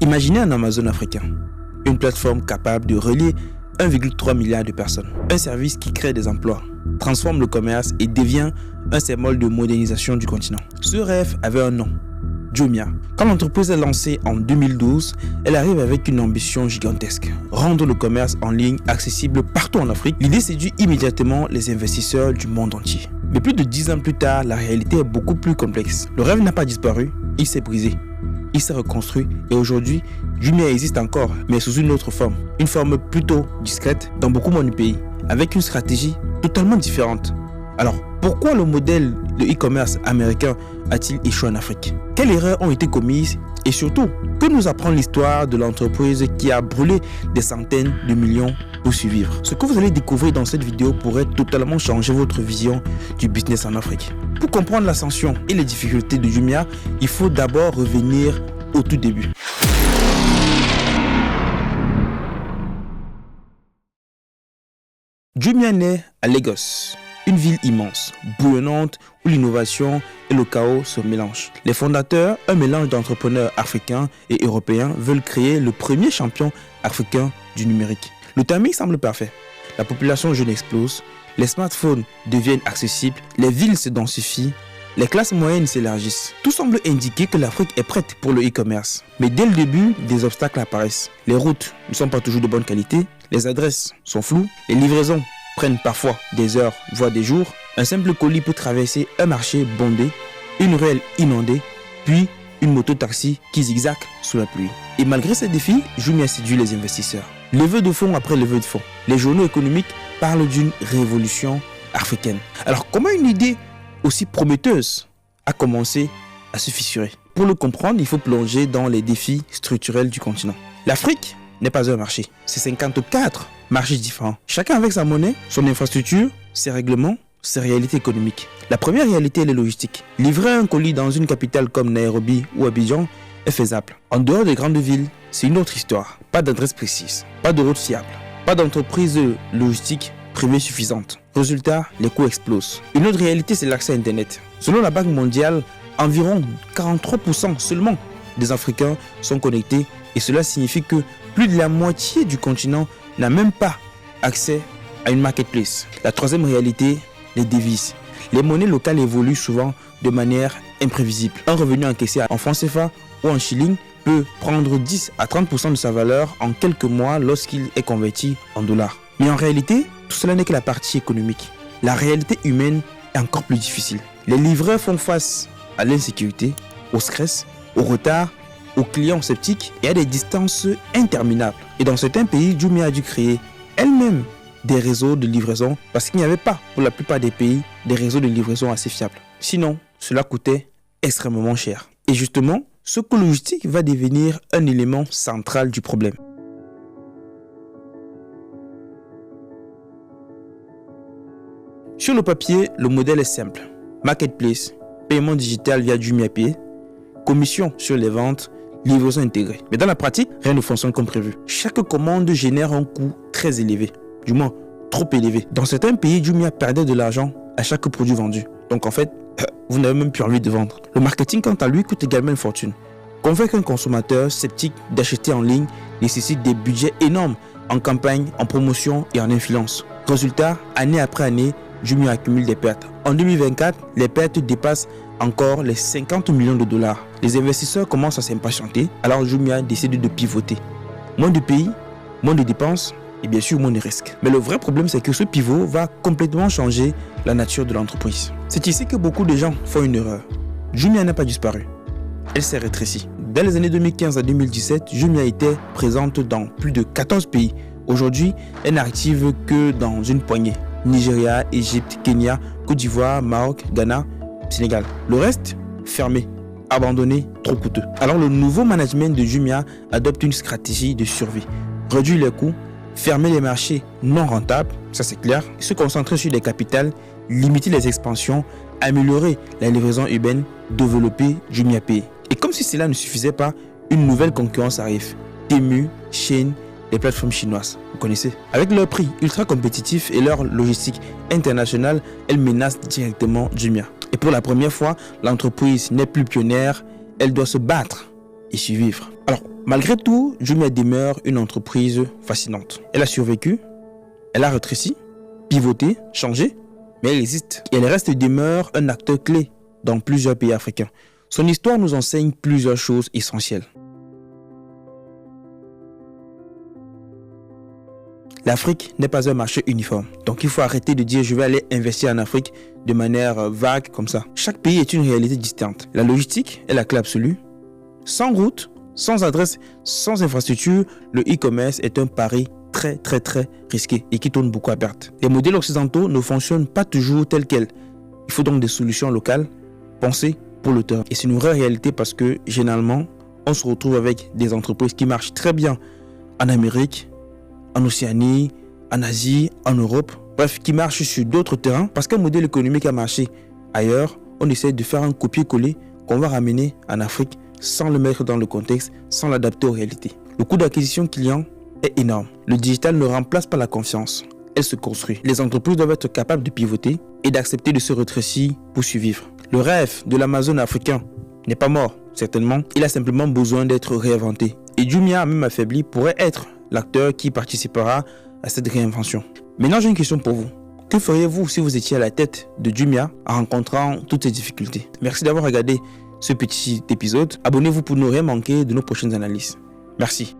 Imaginez un Amazon africain, une plateforme capable de relier 1,3 milliard de personnes, un service qui crée des emplois, transforme le commerce et devient un symbole de modernisation du continent. Ce rêve avait un nom, Jumia. Quand l'entreprise est lancée en 2012, elle arrive avec une ambition gigantesque, rendre le commerce en ligne accessible partout en Afrique. L'idée séduit immédiatement les investisseurs du monde entier. Mais plus de 10 ans plus tard, la réalité est beaucoup plus complexe. Le rêve n'a pas disparu, il s'est brisé. Il s'est reconstruit et aujourd'hui, Jumia existe encore, mais sous une autre forme. Une forme plutôt discrète dans beaucoup moins de pays, avec une stratégie totalement différente. Alors, pourquoi le modèle de e-commerce américain a-t-il échoué en Afrique? Quelles erreurs ont été commises? Et surtout, que nous apprend l'histoire de l'entreprise qui a brûlé des centaines de millions pour survivre? Ce que vous allez découvrir dans cette vidéo pourrait totalement changer votre vision du business en Afrique. Pour comprendre l'ascension et les difficultés de Jumia, il faut d'abord revenir au tout début. Jumia naît à Lagos, une ville immense, bouillonnante, où l'innovation et le chaos se mélangent. Les fondateurs, un mélange d'entrepreneurs africains et européens, veulent créer le premier champion africain du numérique. Le timing semble parfait. La population jeune explose, les smartphones deviennent accessibles, les villes se densifient, les classes moyennes s'élargissent. Tout semble indiquer que l'Afrique est prête pour le e-commerce. Mais dès le début, des obstacles apparaissent. Les routes ne sont pas toujours de bonne qualité, les adresses sont floues, les livraisons prennent parfois des heures, voire des jours. Un simple colis peut traverser un marché bondé, une ruelle inondée, puis une moto-taxi qui zigzague sous la pluie. Et malgré ces défis, Jumia séduit les investisseurs. Levée de fonds après levée de fonds. Les journaux économiques parlent d'une révolution africaine. Alors comment une idée aussi prometteuse a commencé à se fissurer? Pour le comprendre, il faut plonger dans les défis structurels du continent. L'Afrique n'est pas un marché, c'est 54 marchés différents. Chacun avec sa monnaie, son infrastructure, ses règlements, ses réalités économiques. La première réalité est la logistique. Livrer un colis dans une capitale comme Nairobi ou Abidjan est faisable. En dehors des grandes villes, c'est une autre histoire. Pas d'adresse précise, pas de route fiable, pas d'entreprise logistique privée suffisante. Résultat, les coûts explosent. Une autre réalité, c'est l'accès à Internet. Selon la Banque mondiale, environ 43% seulement des Africains sont connectés et cela signifie que plus de la moitié du continent n'a même pas accès à une marketplace. La troisième réalité, les devises. Les monnaies locales évoluent souvent de manière imprévisible. Un revenu encaissé en francs CFA ou en shilling peut prendre 10 à 30% de sa valeur en quelques mois lorsqu'il est converti en dollars. Mais en réalité, tout cela n'est que la partie économique. La réalité humaine est encore plus difficile. Les livreurs font face à l'insécurité, au stress, au retard, aux clients sceptiques et à des distances interminables. Et dans certains pays, Jumia a dû créer elle-même des réseaux de livraison parce qu'il n'y avait pas, pour la plupart des pays, des réseaux de livraison assez fiables. Sinon, cela coûtait extrêmement cher. Et justement, ce coût logistique va devenir un élément central du problème. Sur le papier, le modèle est simple. Marketplace, paiement digital via JumiaPay, commission sur les ventes, livraison intégrée. Mais dans la pratique, rien ne fonctionne comme prévu. Chaque commande génère un coût très élevé, du moins trop élevé. Dans certains pays, Jumia perdait de l'argent à chaque produit vendu. Donc en fait, vous n'avez même plus envie de vendre. Le marketing, quant à lui, coûte également une fortune. Convaincre un consommateur sceptique d'acheter en ligne nécessite des budgets énormes en campagne, en promotion et en influence. Résultat, année après année, Jumia accumule des pertes. En 2024, les pertes dépassent encore les 50 millions de dollars. Les investisseurs commencent à s'impatienter, alors Jumia décide de pivoter. Moins de pays, moins de dépenses et bien sûr moins de risques. Mais le vrai problème, c'est que ce pivot va complètement changer la nature de l'entreprise. C'est ici que beaucoup de gens font une erreur. Jumia n'a pas disparu. Elle s'est rétrécie. Dès les années 2015 à 2017, Jumia était présente dans plus de 14 pays. Aujourd'hui, elle n'est active que dans une poignée. Nigeria, Égypte, Kenya, Côte d'Ivoire, Maroc, Ghana, Sénégal. Le reste, fermé, abandonné, trop coûteux. Alors le nouveau management de Jumia adopte une stratégie de survie. Réduire les coûts, fermer les marchés non rentables, ça c'est clair, se concentrer sur les capitales, limiter les expansions, améliorer la livraison urbaine, développer JumiaPay. Et comme si cela ne suffisait pas, une nouvelle concurrence arrive. Temu, Shein, les plateformes chinoises, vous connaissez. Avec leur prix ultra compétitif et leur logistique internationale, elles menacent directement Jumia. Et pour la première fois, l'entreprise n'est plus pionnière, elle doit se battre et survivre. Alors, Malgré tout, Jumia demeure une entreprise fascinante. Elle a survécu, elle a rétréci, pivoté, changé, mais elle existe. Et elle reste et demeure un acteur clé dans plusieurs pays africains. Son histoire nous enseigne plusieurs choses essentielles. L'Afrique n'est pas un marché uniforme. Donc il faut arrêter de dire je vais aller investir en Afrique de manière vague comme ça. Chaque pays est une réalité distincte. La logistique est la clé absolue. Sans route, sans adresse, sans infrastructure, le e-commerce est un pari très risqué et qui tourne beaucoup à perte. Les modèles occidentaux ne fonctionnent pas toujours tels quels. Il faut donc des solutions locales, pensées pour le terrain. Et c'est une vraie réalité parce que généralement, on se retrouve avec des entreprises qui marchent très bien en Amérique, en Océanie, en Asie, en Europe, bref, qui marchent sur d'autres terrains parce qu'un modèle économique a marché ailleurs. On essaie de faire un copier-coller qu'on va ramener en Afrique sans le mettre dans le contexte, sans l'adapter aux réalités. Le coût d'acquisition client est énorme. Le digital ne remplace pas la confiance, elle se construit. Les entreprises doivent être capables de pivoter et d'accepter de se rétrécir pour survivre. Le rêve de l'Amazon africain n'est pas mort, certainement. Il a simplement besoin d'être réinventé. Et Jumia, même affaibli, pourrait être l'acteur qui participera à cette réinvention. Maintenant, j'ai une question pour vous. Que feriez-vous si vous étiez à la tête de Jumia en rencontrant toutes ces difficultés? Merci d'avoir regardé ce petit épisode. Abonnez-vous pour ne rien manquer de nos prochaines analyses. Merci.